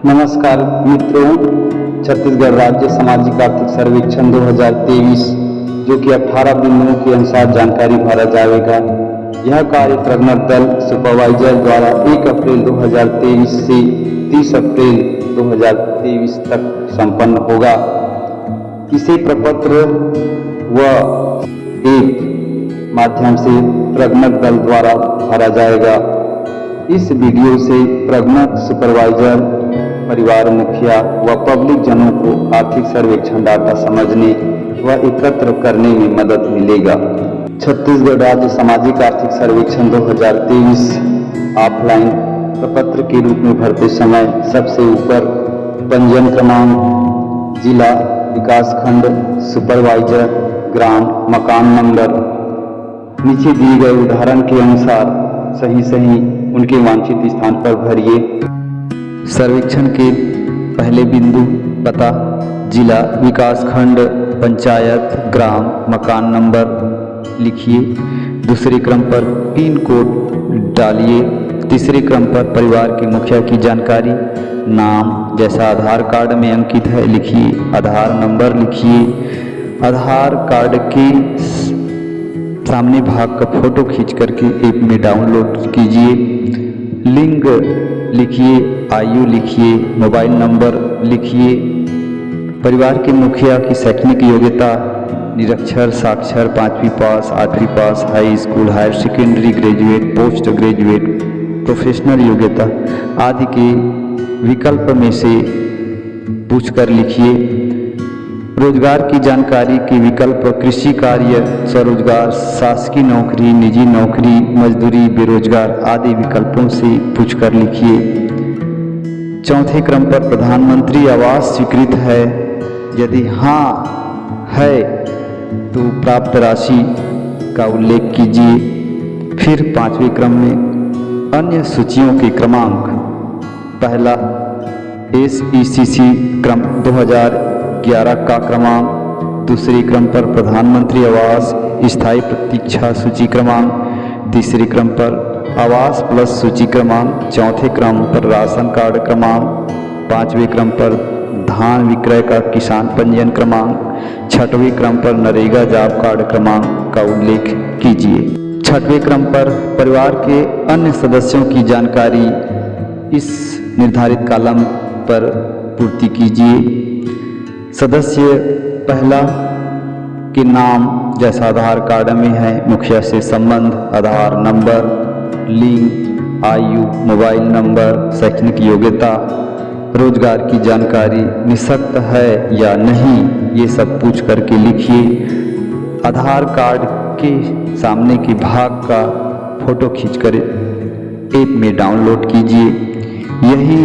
नमस्कार मित्रों, छत्तीसगढ़ राज्य सामाजिक आर्थिक सर्वेक्षण 2023 जो कि 18 बिंदुओं के अनुसार जानकारी भरा जाएगा। यह कार्य प्रगणक दल सुपरवाइजर द्वारा 1 अप्रैल 2023 से 30 अप्रैल 2023 तक संपन्न होगा। इसे प्रपत्र व एक माध्यम से प्रगणक दल द्वारा भरा जाएगा। इस वीडियो से प्रगणक, सुपरवाइजर, परिवार मुखिया व पब्लिक जनों को आर्थिक सर्वेक्षण डाटा समझने व एकत्र करने में मदद मिलेगा। छत्तीसगढ़ राज्य सामाजिक आर्थिक सर्वेक्षण 2023 ऑफलाइन प्रपत्र के रूप में भरते समय सबसे ऊपर पंजीयन क्रमांक, जिला, विकासखंड, सुपरवाइजर, ग्राम, मकान नंबर, नीचे दिए गए उदाहरण के अनुसार सही उनके वांछित स्थान पर भरिए। सर्वेक्षण के पहले बिंदु पता, जिला, विकासखंड, पंचायत, ग्राम, मकान नंबर लिखिए। दूसरे क्रम पर पिन कोड डालिए। तीसरे क्रम पर परिवार के मुखिया की जानकारी, नाम जैसा आधार कार्ड में अंकित है लिखिए। आधार नंबर लिखिए। आधार कार्ड के सामने भाग का फोटो खींच करके ऐप में डाउनलोड कीजिए। लिंग लिखिए, आयु लिखिए, मोबाइल नंबर लिखिए। परिवार के मुखिया की शैक्षणिक योग्यता, निरक्षर, साक्षर, 5वीं पास, 8वीं पास, high school, higher secondary, graduate, post graduate, professional योग्यता आदि के विकल्प में से पूछकर लिखिए। रोजगार की जानकारी के विकल्प कृषि कार्य, स्वरोजगार, शासकीय नौकरी, निजी नौकरी, मजदूरी, बेरोजगार आदि विकल्पों से पूछकर लिखिए। चौथे क्रम पर प्रधानमंत्री आवास स्वीकृत है, यदि हाँ है तो प्राप्त राशि का उल्लेख कीजिए। फिर 5वें क्रम में अन्य सूचियों के क्रमांक, पहला SECC क्रम 2011 का क्रमांक, दूसरे क्रम पर प्रधानमंत्री आवास स्थायी प्रतीक्षा सूची क्रमांक, तीसरे क्रम पर आवास प्लस सूची क्रमांक, चौथे क्रम पर राशन कार्ड क्रमांक, 5वें क्रम पर धान विक्रय का किसान पंजीयन क्रमांक, 6वें क्रम पर नरेगा जॉब कार्ड क्रमांक का उल्लेख कीजिए। 6वें क्रम पर परिवार के अन्य सदस्यों की जानकारी इस निर्धारित कॉलम पर पूर्ति कीजिए। सदस्य पहला के नाम जैसा आधार कार्ड में है, मुखिया से संबंध, आधार नंबर, लिंग, आयु, मोबाइल नंबर, शैक्षणिक योग्यता, रोजगार की जानकारी, निःशक्त है या नहीं, ये सब पूछ करके लिखिए। आधार कार्ड के सामने के भाग का फोटो खींचकर ऐप में डाउनलोड कीजिए। यही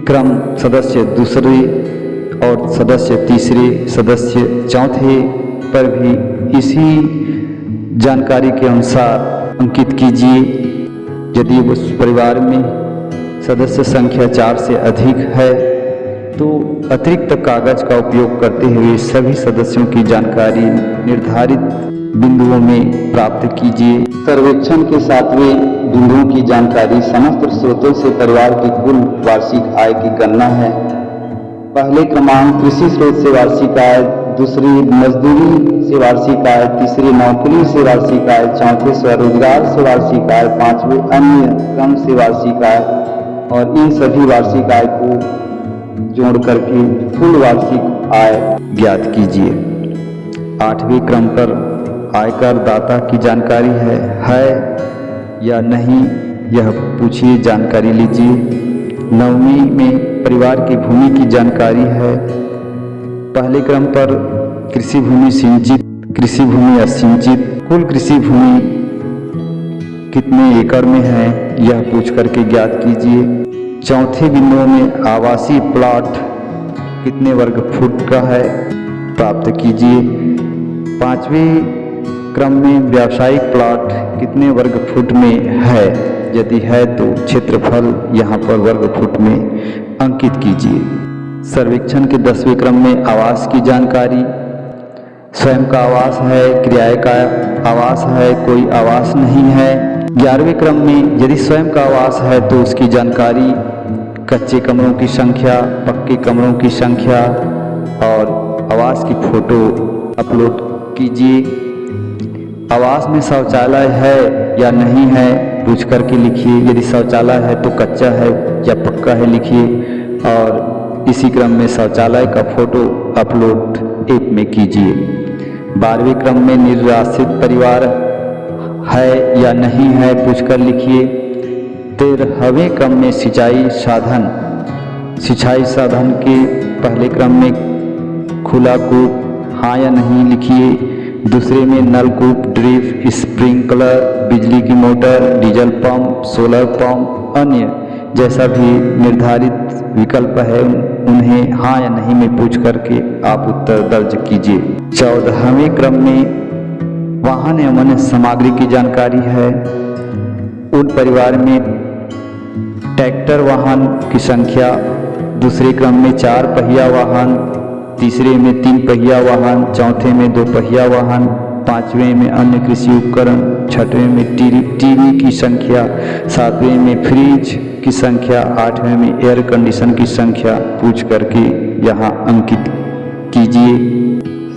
क्रम सदस्य दूसरे और सदस्य तीसरे, सदस्य चौथे पर भी इसी जानकारी के अनुसार अंकित कीजिए। यदि उस परिवार में सदस्य संख्या 4 से अधिक है तो अतिरिक्त कागज का उपयोग करते हुए सभी सदस्यों की जानकारी निर्धारित बिंदुओं में प्राप्त कीजिए। सर्वेक्षण के 7वें बिंदुओं की जानकारी समस्त स्रोतों से परिवार की कुल वार्षिक आय की गणना है। पहले क्रमांक कृषि स्रोत से वार्षिक आय, दूसरी मजदूरी से वार्षिक आय, तीसरी नौकरी से वार्षिक आय, चौथे स्वरोजगार से वार्षिक आय, 5वें अन्य क्रम से वार्षिक आय और इन सभी वार्षिक आय को जोड़ करके कुल वार्षिक आय ज्ञात कीजिए। 8वें क्रम पर आयकर दाता की जानकारी है या नहीं, यह पूछिए, जानकारी लीजिए। 9वीं में परिवार की भूमि की जानकारी है। पहले क्रम पर कृषि भूमि सिंचित, कृषि भूमि असिंचित, कुल कृषि भूमि कितने एकड़ में है, यह पूछ करके ज्ञात कीजिए। चौथे बिंदु में आवासीय प्लॉट कितने वर्ग फुट का है, प्राप्त कीजिए। 5वें क्रम में व्यावसायिक प्लॉट कितने वर्ग फुट में है, यदि है तो क्षेत्रफल यहाँ पर वर्ग फुट में अंकित कीजिए। सर्वेक्षण के 10वें क्रम में आवास की जानकारी, स्वयं का आवास है, किराए का आवास है, कोई आवास नहीं है। 11वें क्रम में यदि स्वयं का आवास है तो उसकी जानकारी कच्चे कमरों की संख्या, पक्के कमरों की संख्या और आवास की फोटो अपलोड कीजिए। आवास में शौचालय है या नहीं है पूछ करके लिखिए। यदि शौचालय है तो कच्चा है या पक्का है लिखिए, और इसी क्रम में शौचालय का फोटो अपलोड ऐप में कीजिए। 12वें क्रम में निराश्रित परिवार है या नहीं है पूछकर लिखिए। 13वें क्रम में सिंचाई साधन के पहले क्रम में खुला कूप हाँ या नहीं लिखिए। दूसरे में नलकूप, ड्रिप, स्प्रिंकलर, बिजली की motor, diesel pump, solar pump, अन्य जैसा भी निर्धारित विकल्प है उन्हें हाँ या नहीं में पूछ करके आप उत्तर दर्ज कीजिए। 14वें क्रम में वाहन एवं अन्य सामग्री की जानकारी है। उन परिवार में ट्रैक्टर वाहन की संख्या, दूसरे क्रम में 4 पहिया वाहन, तीसरे में 3 पहिया वाहन, चौथे में 2 पहिया वाहन, 5वें में अन्य कृषि उपकरण, 6वें में टीवी की संख्या, 7वें में फ्रिज की संख्या, 8वें में एयर कंडीशन की संख्या पूछ करके यहाँ अंकित कीजिए।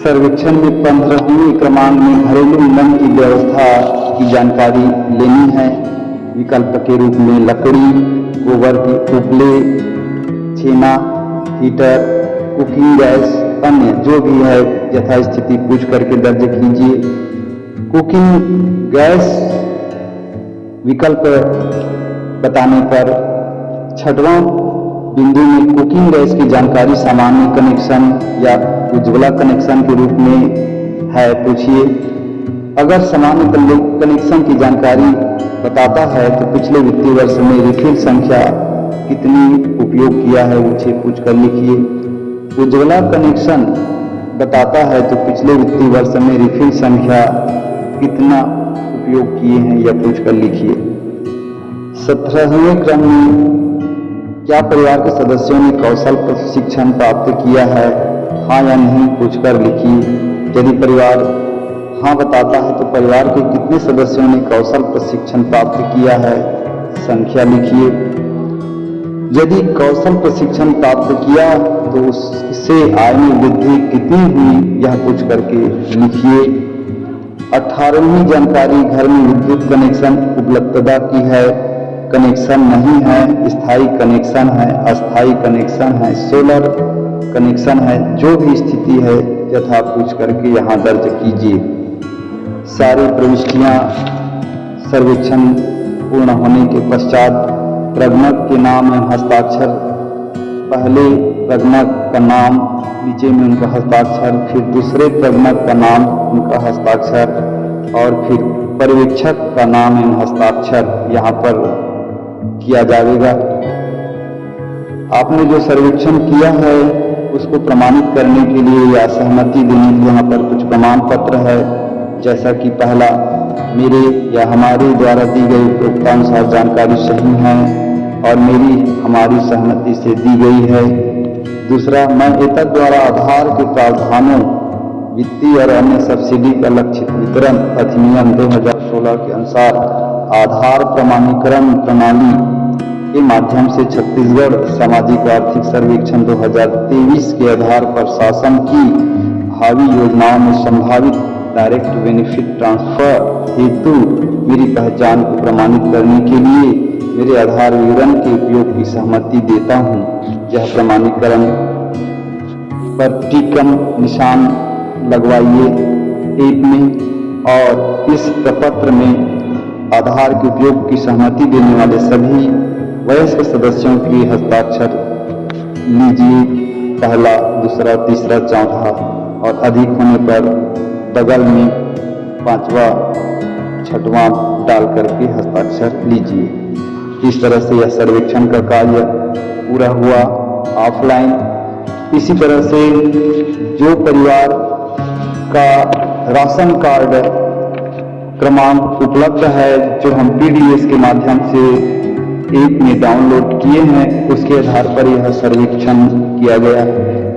सर्वेक्षण में 15वें क्रमांक में घरेलू ईंधन की व्यवस्था की जानकारी लेनी है। विकल्प के रूप में लकड़ी, गोबर के उपले, छेना, हीटर, कुकिंग गैस, अन्य जो भी है यथास्थिति पूछ करके दर्ज कीजिए। कुकिंग गैस विकल्प बताने पर 6वां बिंदु में कुकिंग गैस की जानकारी सामान्य कनेक्शन या उज्ज्वला कनेक्शन के रूप में है पूछिए। अगर सामान्य कनेक्शन की जानकारी बताता है तो पिछले वित्तीय वर्ष में रिफिल संख्या कितनी उपयोग किया है उसे पूछ कर लिखिए। उज्ज्वला कनेक्शन बताता है तो पिछले वित्तीय वर्ष में रिफिल संख्या कितना उपयोग किए हैं यह पूछ कर लिखिए। 17वें क्रम में क्या परिवार के सदस्यों ने कौशल प्रशिक्षण प्राप्त किया है हाँ या नहीं पूछकर लिखिए। यदि परिवार हाँ बताता है तो परिवार के कितने सदस्यों ने कौशल प्रशिक्षण प्राप्त किया है संख्या लिखिए। यदि कौशल प्रशिक्षण प्राप्त किया तो उससे आय में वृद्धि कितनी हुई यह पूछ करके लिखिए। 18वीं जानकारी घर में विद्युत कनेक्शन उपलब्धता की है, कनेक्शन नहीं है, स्थायी कनेक्शन है, अस्थायी कनेक्शन है, सोलर कनेक्शन है, जो भी स्थिति है यथा पूछ करके यहाँ दर्ज कीजिए। सारी प्रविष्टियाँ सर्वेक्षण पूर्ण होने के पश्चात प्रगणक के नाम एवं हस्ताक्षर, पहले प्रगणक का नाम, नीचे में उनका हस्ताक्षर, फिर दूसरे प्रगणक का नाम उनका हस्ताक्षर और फिर पर्यवेक्षक का नाम एवं हस्ताक्षर यहाँ पर किया जाएगा। आपने जो सर्वेक्षण किया है उसको प्रमाणित करने के लिए या सहमति देने के लिए यहाँ पर कुछ प्रमाण पत्र है, जैसा कि पहला मेरे या हमारे द्वारा दी गई उपरोक्तानुसार जानकारी सही है और हमारी सहमति से दी गई है। दूसरा, मैं एतद द्वारा आधार के प्रावधानों, वित्तीय और अन्य सब्सिडी का लक्षित वितरण अधिनियम 2016 के अनुसार आधार प्रमाणीकरण प्रणाली के माध्यम से छत्तीसगढ़ सामाजिक आर्थिक सर्वेक्षण 2023 के आधार पर शासन की भावी योजनाओं में संभावित डायरेक्ट बेनिफिट ट्रांसफर हेतु मेरी पहचान को प्रमाणित करने के लिए मेरे आधार विवरण के उपयोग की सहमति देता हूँ। यह प्रमाणीकरण पर टिकम निशान लगवाइए ऐप में और इस प्रपत्र में आधार के उपयोग की सहमति देने वाले सभी वयस्क सदस्यों के हस्ताक्षर लीजिए, पहला, दूसरा, तीसरा, चौथा और अधिक होने पर बगल में 5वां, 6वां डाल करके हस्ताक्षर लीजिए। इस तरह से यह सर्वेक्षण का कार्य पूरा हुआ ऑफलाइन। इसी तरह से जो परिवार का राशन कार्ड क्रमांक उपलब्ध है, जो हम पीडीएस के माध्यम से ऐप में डाउनलोड किए हैं, उसके आधार पर यह सर्वेक्षण किया गया।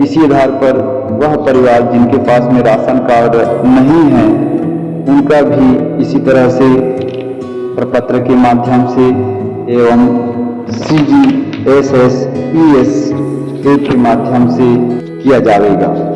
इसी आधार पर वह परिवार जिनके पास में राशन कार्ड नहीं है उनका भी इसी तरह से प्रपत्र के माध्यम से एवं सीजी SSESA के माध्यम से किया जाएगा।